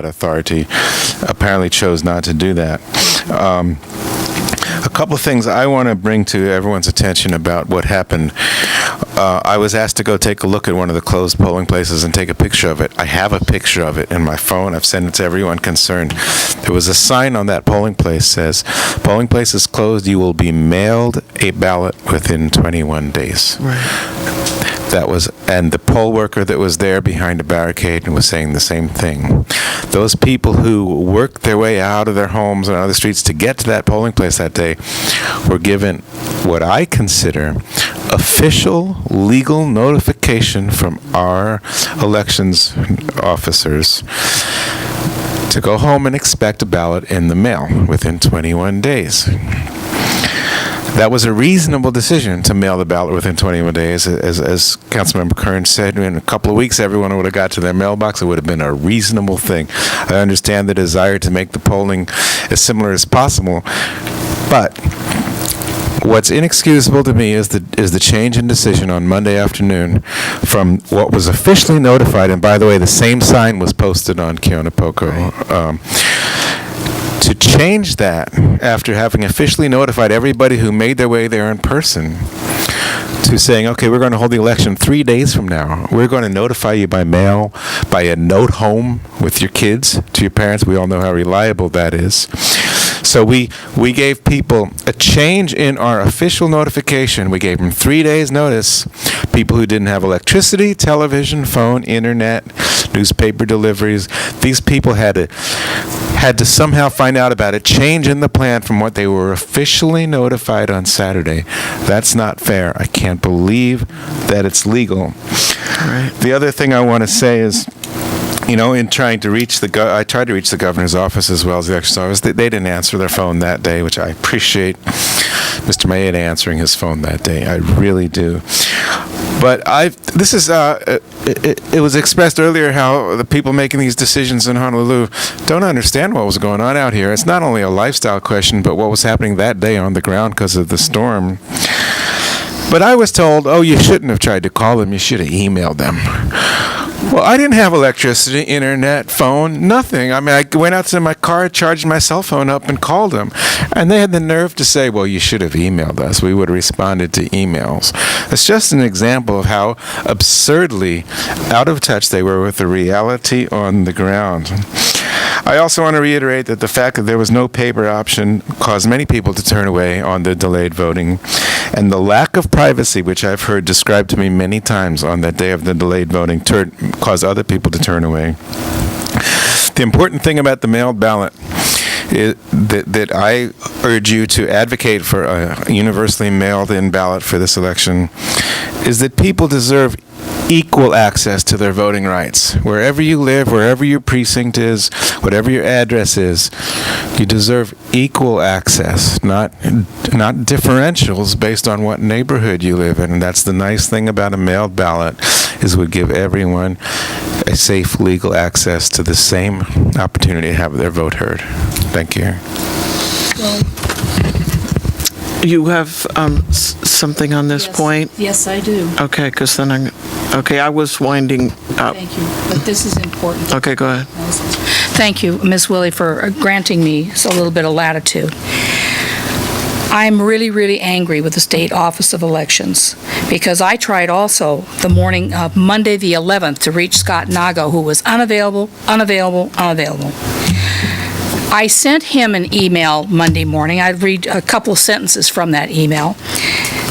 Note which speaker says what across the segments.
Speaker 1: authority apparently chose not to do that. A couple of things I want to bring to everyone's attention about what happened. I was asked to go take a look at one of the closed polling places and take a picture of it. I have a picture of it in my phone. I've sent it to everyone concerned. There was a sign on that polling place says, "Polling place is closed. You will be mailed a ballot within 21 days."
Speaker 2: Right.
Speaker 1: And the poll worker that was there behind a barricade was saying the same thing. Those people who worked their way out of their homes and out of the streets to get to that polling place that day were given what I consider official legal notification from our elections officers to go home and expect a ballot in the mail within 21 days. That was a reasonable decision to mail the ballot within 21 days. As Councilmember Kern said, in a couple of weeks, everyone would have got to their mailbox. It would have been a reasonable thing. I understand the desire to make the polling as similar as possible, but what's inexcusable to me is the change in decision on Monday afternoon from what was officially notified, and by the way, the same sign was posted on Keonepoko, to change that after having officially notified everybody who made their way there in person to saying, okay, we're going to hold the election 3 days from now. We're going to notify you by mail, by a note home with your kids to your parents. We all know how reliable that is. So we gave people a change in our official notification. We gave them 3 days notice. People who didn't have electricity, television, phone, internet, newspaper deliveries, these people had to somehow find out about a change in the plan from what they were officially notified on Saturday. That's not fair. I can't believe that it's legal.
Speaker 2: Right.
Speaker 1: The other thing I want to say is, in trying to reach I tried to reach the governor's office as well as the elections office. They didn't answer their phone that day, which I appreciate Mr. Maeda answering his phone that day. I really do. But it was expressed earlier how the people making these decisions in Honolulu don't understand what was going on out here. It's not only a lifestyle question, but what was happening that day on the ground because of the storm. But I was told, you shouldn't have tried to call them. You should have emailed them. Well, I didn't have electricity, internet, phone, nothing. I went out to my car, charged my cell phone up, and called them. And they had the nerve to say, well, you should have emailed us. We would have responded to emails. It's just an example of how absurdly out of touch they were with the reality on the ground. I also want to reiterate that the fact that there was no paper option caused many people to turn away on the delayed voting. And the lack of privacy, which I've heard described to me many times on that day of the delayed voting, caused other people to turn away. The important thing about the mailed ballot is that I urge you to advocate for a universally mailed-in ballot for this election is that people deserve equal access to their voting rights. Wherever you live, wherever your precinct is, whatever your address is, you deserve equal access, not differentials based on what neighborhood you live in. And that's the nice thing about a mailed ballot, is it would give everyone a safe legal access to the same opportunity to have their vote heard. Thank you.
Speaker 3: Well,
Speaker 2: You have something on this point?
Speaker 3: Yes, I do.
Speaker 2: Okay, because then I was winding up.
Speaker 3: Thank you. But this is important.
Speaker 2: Okay, go ahead.
Speaker 3: Thank you, Ms. Willie, for granting me a little bit of latitude. I'm really, really angry with the State Office of Elections because I tried also the morning of Monday the 11th to reach Scott Nago, who was unavailable. I sent him an email Monday morning. I'd read a couple of sentences from that email.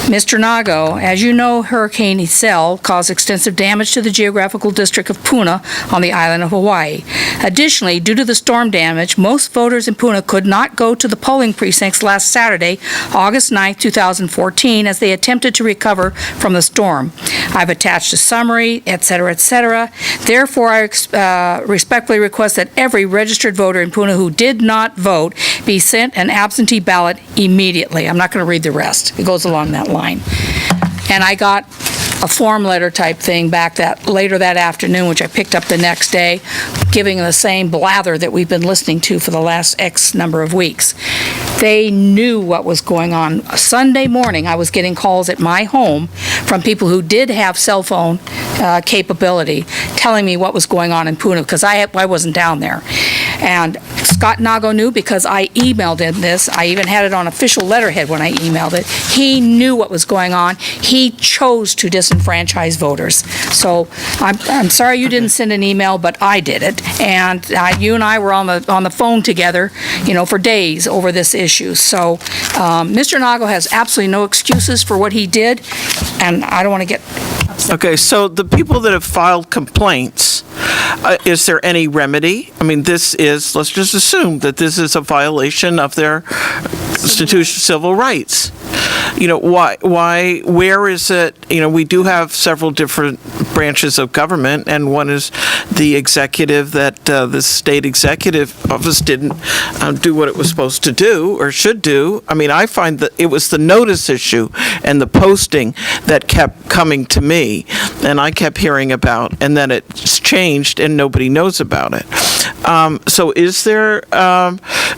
Speaker 3: Mr. Nago, as you know, Hurricane Iselle caused extensive damage to the geographical district of Puna on the island of Hawaii. Additionally, due to the storm damage, most voters in Puna could not go to the polling precincts last Saturday, August 9, 2014, as they attempted to recover from the storm. I've attached a summary, etc., etc. Therefore, I respectfully request that every registered voter in Puna who did not vote be sent an absentee ballot immediately. I'm not going to read the rest. It goes along that line. And I got a form letter type thing back later that afternoon, which I picked up the next day, giving the same blather that we've been listening to for the last X number of weeks. They knew what was going on. Sunday morning, I was getting calls at my home from people who did have cell phone capability, telling me what was going on in Puna, because I wasn't down there. And Scott Nago knew because I emailed him this. I even had it on official letterhead when I emailed it. He knew what was going on. He chose to disenfranchise voters. So I'm sorry you didn't send an email, but I did it. And you and I were on the phone together, for days over this issue. So Mr. Nago has absolutely no excuses for what he did, and I don't want to get upset.
Speaker 2: Okay, so the people that have filed complaints, is there any remedy? I mean, let's just assume that this is a violation of their constitutional civil rights. Where is it? We do have several different branches of government, and one is the executive that the state executive office didn't do what it was supposed to do or should do. I mean, I find that it was the notice issue and the posting that kept coming to me, and I kept hearing about, and then it's changed and nobody knows about it. So is there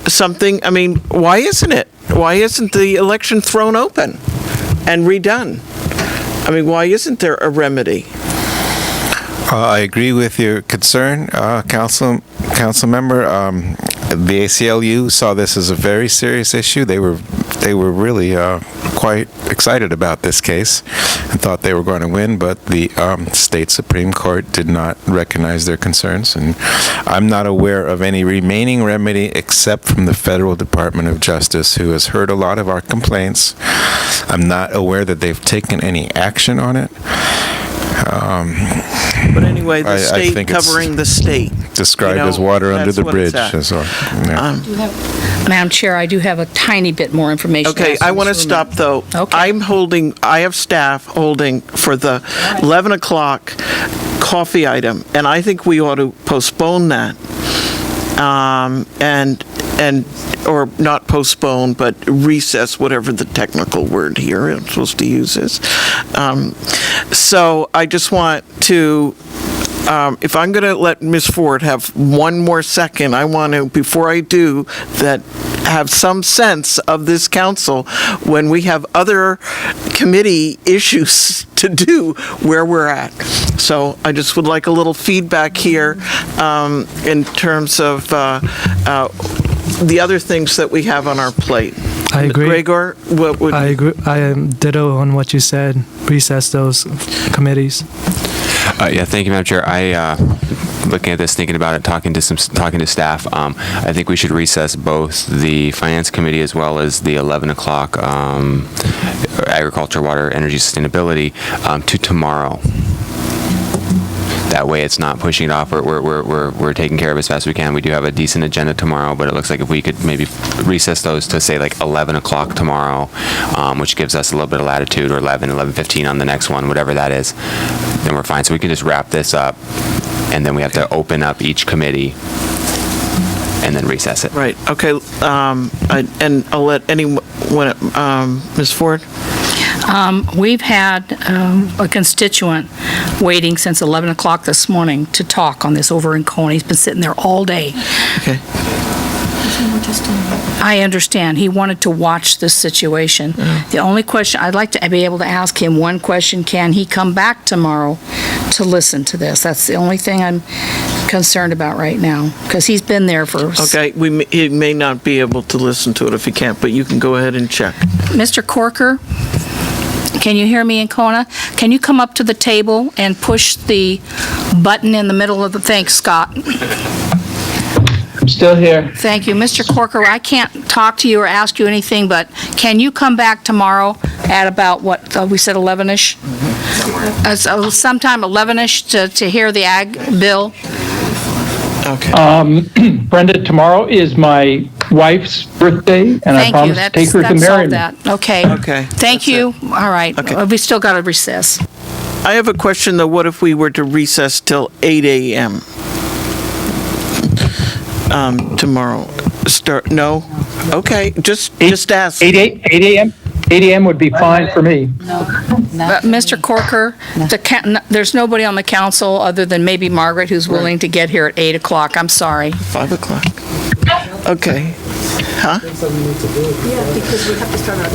Speaker 2: something, I mean, why isn't it? Why isn't the election thrown open and redone? I mean, why isn't there a remedy?
Speaker 1: I agree with your concern, council member. The ACLU saw this as a very serious issue. They were really quite excited about this case and thought they were going to win, but the state Supreme Court did not recognize their concerns, and I'm not aware of any remaining remedy except from the Federal Department of Justice, who has heard a lot of our complaints. I'm not aware that they've taken any action on it.
Speaker 2: But anyway, the state covering the state.
Speaker 1: Described as water under the bridge.
Speaker 3: Madam Chair, I do have a tiny bit more information.
Speaker 2: Okay, I want to stop, though.
Speaker 3: Okay.
Speaker 2: I have staff holding for the 11 o'clock coffee item, and I think we ought to postpone that. Or not postpone, but recess, whatever the technical word here I'm supposed to use is. So I just want to, if I'm going to let Ms. Ford have one more second, I want to, before I do that, have some sense of this council when we have other committee issues to do where we're at. So I just would like a little feedback here in terms of the other things that we have on our plate.
Speaker 4: I agree.
Speaker 2: Gregor, what would...
Speaker 4: I agree. I am ditto on what you said. Recess those committees.
Speaker 5: Yeah, thank you, Madam Chair. Looking at this, thinking about it, talking to staff, I think we should recess both the Finance Committee as well as the 11 o'clock Agriculture, Water, Energy, Sustainability to tomorrow. That way it's not pushing it off. We're taking care of it as fast as we can. We do have a decent agenda tomorrow, but it looks like if we could maybe recess those to say like 11 o'clock tomorrow, which gives us a little bit of latitude, or 11:15 on the next one, whatever that is, then we're fine. So we can just wrap this up, and then we have to open up each committee and then recess it.
Speaker 2: Right, okay, and I'll let anyone, Ms. Ford?
Speaker 3: We've had a constituent waiting since 11 o'clock this morning to talk on this over in Coney. He's been sitting there all day.
Speaker 2: Okay.
Speaker 3: I understand. He wanted to watch this situation. The only question, I'd like to be able to ask him one question: can he come back tomorrow to listen to this? That's the only thing I'm concerned about right now, because he's been there for...
Speaker 2: Okay, he may not be able to listen to it if he can't, but you can go ahead and check.
Speaker 3: Mr. Corker, can you hear me in Kona? Can you come up to the table and push the button in the middle of the... Thanks, Scott.
Speaker 6: I'm still here.
Speaker 3: Thank you. Mr. Corker, I can't talk to you or ask you anything, but can you come back tomorrow at about, what, we said 11-ish? So sometime 11-ish to hear the ag bill?
Speaker 2: Okay.
Speaker 6: Brenda, tomorrow is my wife's birthday, and I promised to take her to marry me.
Speaker 3: Okay.
Speaker 2: Okay.
Speaker 3: Thank you. All right.
Speaker 2: Okay.
Speaker 3: We still got to recess.
Speaker 2: I have a question, though. What if we were to recess till 8 a.m. Tomorrow? No? Okay, just ask.
Speaker 6: 8 a.m.? 8 a.m. would be fine for me.
Speaker 3: Mr. Corker, there's nobody on the council other than maybe Margaret who's willing to get here at 8 o'clock. I'm sorry.
Speaker 2: 5 o'clock. Okay. Huh?
Speaker 3: Yeah, because we have to start our...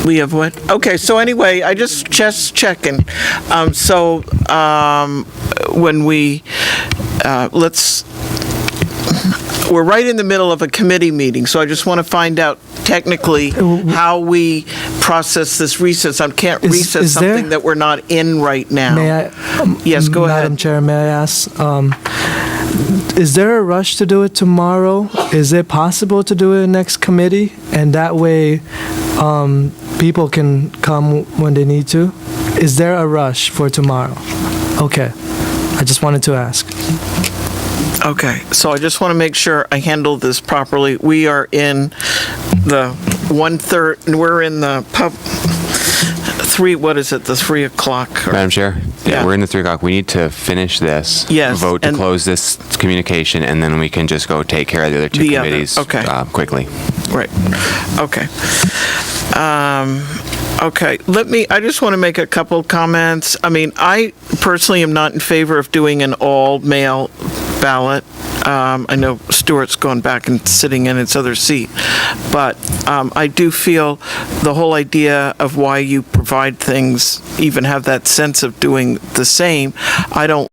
Speaker 2: We have what? Okay, so anyway, I just checking. When we, we're right in the middle of a committee meeting, so I just want to find out technically how we process this recess. I can't recess something that we're not in right now.
Speaker 4: May I?
Speaker 2: Yes, go ahead.
Speaker 4: Madam Chair, may I ask, is there a rush to do it tomorrow? Is it possible to do it next committee? And that way, people can come when they need to? Is there a rush for tomorrow? Okay. I just wanted to ask.
Speaker 2: Okay, so I just want to make sure I handle this properly. We are in the 1/3, we're in the the 3 o'clock?
Speaker 5: Madam Chair?
Speaker 2: Yeah.
Speaker 5: We're in the 3 o'clock. We need to finish this.
Speaker 2: Yes,
Speaker 5: Vote to
Speaker 2: and-
Speaker 5: close this communication, and then we can just go take care of the other two
Speaker 2: The other,
Speaker 5: committees
Speaker 2: okay.
Speaker 5: Quickly.
Speaker 2: Right, okay. Okay, I just want to make a couple comments. I mean, I personally am not in favor of doing an all-mail ballot. I know Stuart's gone back and sitting in its other seat, but I do feel the whole idea of why you provide things, even have that sense of doing the same, I don't